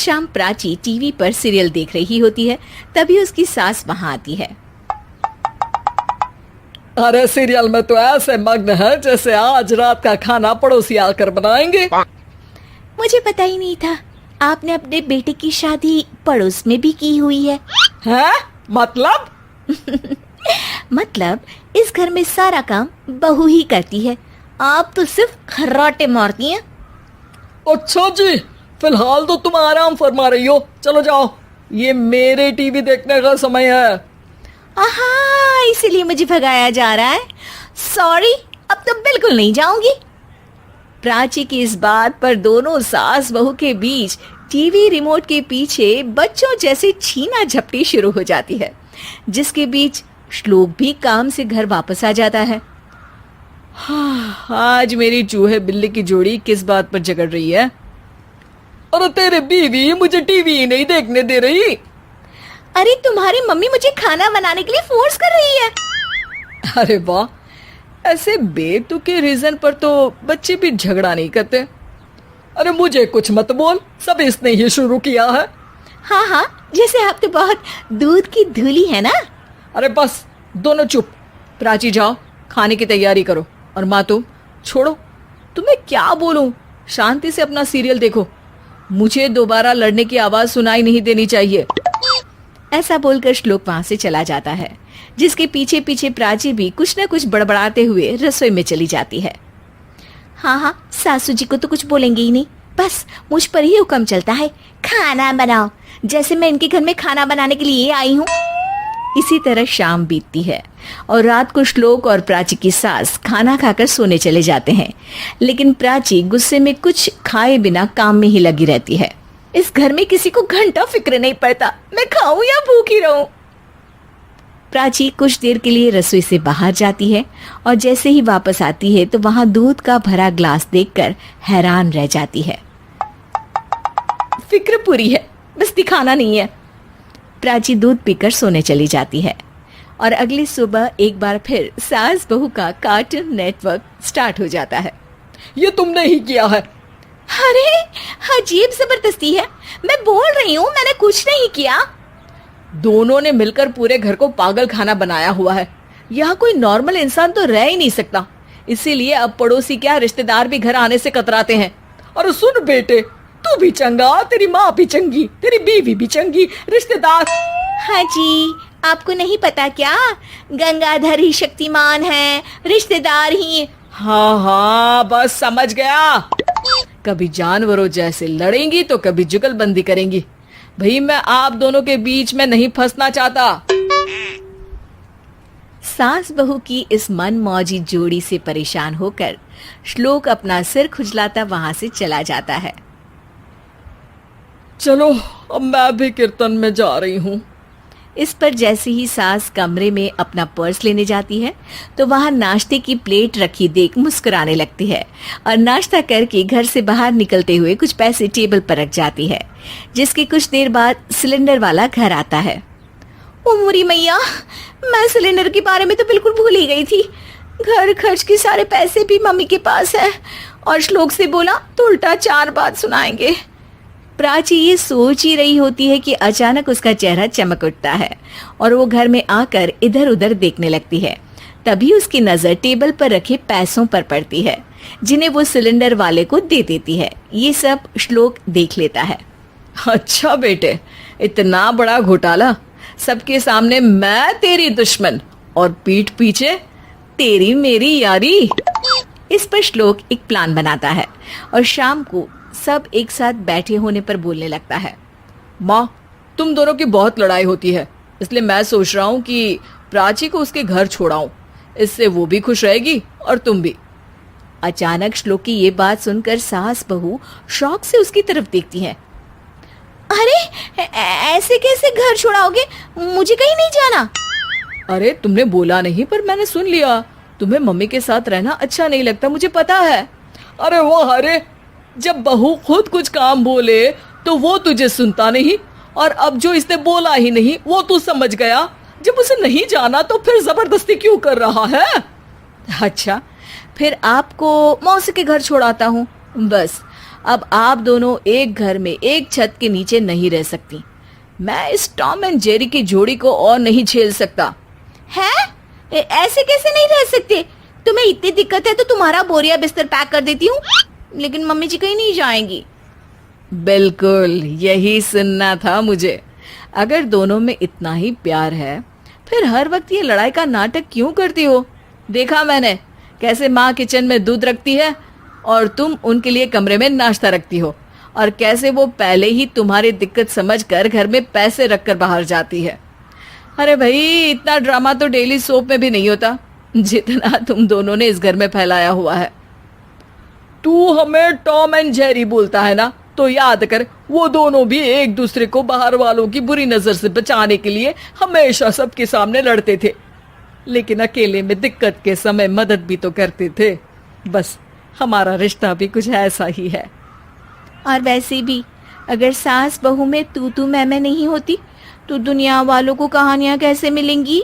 शाम प्राची टीवी पर सीरियल देख रही होती है, तभी उसकी सास वहां आती है। अरे सीरियल में तो ऐसे मग्न है जैसे आज रात का खाना पड़ोसी आकर बनाएंगे। मुझे पता ही नहीं था आपने अपने बेटे की शादी पड़ोस में भी की हुई है। हैं? मतलब? मतलब इस घर में सारा काम बहू ही करती है, आप तो सिर्फ खर्राटे मारती हैं। अच्छा जी, फिलहाल तो तुम आराम फरमा रही हो, चलो जाओ, ये मेरे टीवी देखने का समय है। आहा, इसीलिए मुझे भगाया जा रहा है। सॉरी, अब तो बिल्कुल नहीं जाऊंगी। प्राची की इस बात पर दोनों सास बहू के बीच टीवी रिमोट के पीछे बच्चों जैसे छीना झपटी शुरू हो जाती है, जिसके बीच श्लोक भी काम से घर वापस आ जाता है। हाँ, आज मेरी चूहे बिल्ली की जोड़ी किस बात पर झगड़ रही है? अरे तेरे बीवी मुझे टीवी ही नहीं देखने दे रही। अरे तुम्हारी मम्मी मुझे खाना बनाने के लिए फोर्स कर रही है। अरे वाह, ऐसे बेतुके रीजन पर तो बच्चे भी झगड़ा नहीं करते। अरे मुझे कुछ मत बोल, सब इसने ही शुरू किया है। हाँ हाँ, जैसे आप तो बहुत दूध की धूली है ना। अरे बस, दोनों चुप। प्राची जाओ, खाने की तैयारी करो। और माँ तुम छोड़ो, तुम्हें क्या बोलूं, शांति से अपना सीरियल देखो, मुझे दोबारा लड़ने की आवाज सुनाई नहीं देनी चाहिए। ऐसा बोलकर श्लोक वहां से चला जाता है, जिसके पीछे पीछे प्राची भी कुछ न कुछ बड़बड़ाते हुए रसोई में चली जाती है। हाँ हाँ, सासू जी को तो कुछ बोलेंगे ही नहीं, बस मुझ पर ही हुक्म चलता है, खाना बनाओ, जैसे मैं इनके घर में खाना बनाने के लिए आई हूँ। इसी तरह शाम बीतती है और रात को श्लोक और प्राची की सास खाना खाकर सोने चले जाते हैं, लेकिन प्राची गुस्से में कुछ खाए बिना काम में ही लगी रहती है। इस घर में किसी को घंटा फिक्र नहीं पड़ता, मैं खाऊं या भूखी रहूं। प्राची कुछ देर के लिए रसोई से बाहर जाती है और जैसे ही वापस आती है तो वहां दूध का भरा ग्लास देखकर हैरान रह जाती है। फिक्र पूरी है, बस दिखाना नहीं है। प्राची दूध पीकर सोने चली जाती है और अगली सुबह एक बार फिर सास बहू का कार्टून नेटवर्क स्टार्ट हो जाता है। ये तुमने ही किया है। अरे अजीब जबरदस्ती है, मैं बोल रही हूँ मैंने कुछ नहीं किया। दोनों ने मिलकर पूरे घर को पागल खाना बनाया हुआ है। यहाँ कोई नॉर्मल इंसान तो रह ही नहीं सकता, इसीलिए अब पड़ोसी क्या रिश्तेदार भी घर आने से कतराते हैं। और सुन बेटे, तू भी चंगा, तेरी माँ भी चंगी, तेरी बीवी भी चंगी, रिश्तेदार। हाँ जी, आपको नहीं पता क्या, गंगाधर ही शक्तिमान है, रिश्तेदार ही। हाँ हाँ, बस समझ गया। कभी जानवरों जैसे लड़ेंगी तो कभी जुगलबंदी करेंगी। भाई मैं आप दोनों के बीच में नहीं फंसना चाहता। सास बहू की इस मनमौजी जोड़ी से परेशान होकर श्लोक अपना सिर खुजलाता वहां से चला जाता है। चलो अब मैं भी कीर्तन में जा रही हूँ। इस पर जैसे ही सास कमरे में अपना पर्स लेने जाती है तो वहां नाश्ते की प्लेट रखी देख मुस्कुराने लगती है और नाश्ता करके घर से बाहर निकलते हुए कुछ पैसे टेबल पर रख जाती है, जिसके कुछ देर बाद सिलेंडर वाला घर आता है। ओ मोरी मैया, मैं सिलेंडर के बारे में तो बिल्कुल भूल ही गई थी। घर खर्च के सारे पैसे भी मम्मी के पास है और श्लोक से बोला तो उल्टा 4 बात सुनाएंगे। प्राची ये सोच ही रही होती है कि अचानक उसका चेहरा चमक उठता है और वो घर में आकर इधर उधर देखने लगती है। तभी उसकी नजर टेबल पर रखे पैसों पर पड़ती है, जिन्हें वो सिलेंडर वाले को दे देती है। ये सब श्लोक देख लेता है। अच्छा बेटे, इतना बड़ा घोटाला, सबके सामने मैं तेरी दुश्मन और पीठ पीछे तेरी मेरी यारी। इस पर श्लोक एक प्लान बनाता है और शाम को सब एक साथ बैठे होने पर बोलने लगता है। माँ, तुम दोनों की बहुत लड़ाई होती है, इसलिए मैं सोच रहा हूँ कि प्राची को उसके घर छोड़ाऊं, इससे वो भी खुश रहेगी और तुम भी। अचानक श्लोक की ये बात सुनकर सास बहू शौक से उसकी तरफ देखती है। अरे ऐसे कैसे घर छोड़ाओगे, मुझे कहीं नहीं जाना। अरे तुमने बोला नहीं पर मैंने सुन लिया, तुम्हें मम्मी के साथ रहना अच्छा नहीं लगता, मुझे पता है। अरे वो, अरे जब बहू खुद कुछ काम बोले तो वो तुझे सुनता नहीं, और अब जो इसने बोला ही नहीं वो तू समझ गया। जब उसे नहीं जाना तो फिर जबरदस्ती क्यों कर रहा है? अच्छा, फिर आपको मौसी के घर छोड़ाता हूँ, बस अब आप दोनों एक घर में एक छत के नीचे नहीं रह सकती। मैं इस टॉम एंड जेरी की जोड़ी को और नहीं झेल सकता। है? ऐसे कैसे नहीं रह सकते? तुम्हें इतनी दिक्कत है तो तुम्हारा बोरिया बिस्तर पैक कर देती हूँ, लेकिन मम्मी जी कहीं नहीं जाएंगी। बिल्कुल यही सुनना था मुझे। अगर दोनों में इतना ही प्यार है फिर हर वक्त ये लड़ाई का नाटक क्यों करती हो? देखा मैंने कैसे माँ किचन में दूध रखती है और तुम उनके लिए कमरे में नाश्ता रखती हो, और कैसे वो पहले ही तुम्हारी दिक्कत समझकर घर में पैसे रखकर बाहर जाती है। अरे भाई, इतना ड्रामा तो डेली सोप में भी नहीं होता जितना तुम दोनों ने इस घर में फैलाया हुआ है। तू हमें टॉम एंड जेरी बोलता है ना, तो याद कर वो दोनों भी एक दूसरे को बाहर वालों की बुरी नजर से बचाने के लिए हमेशा सबके सामने लड़ते थे, लेकिन अकेले में दिक्कत के समय मदद भी तो करते थे। बस हमारा रिश्ता भी कुछ ऐसा ही है। और वैसे भी अगर सास बहू में तू मैं नहीं होती तो दुनिया वालों को कहानियां कैसे मिलेंगी?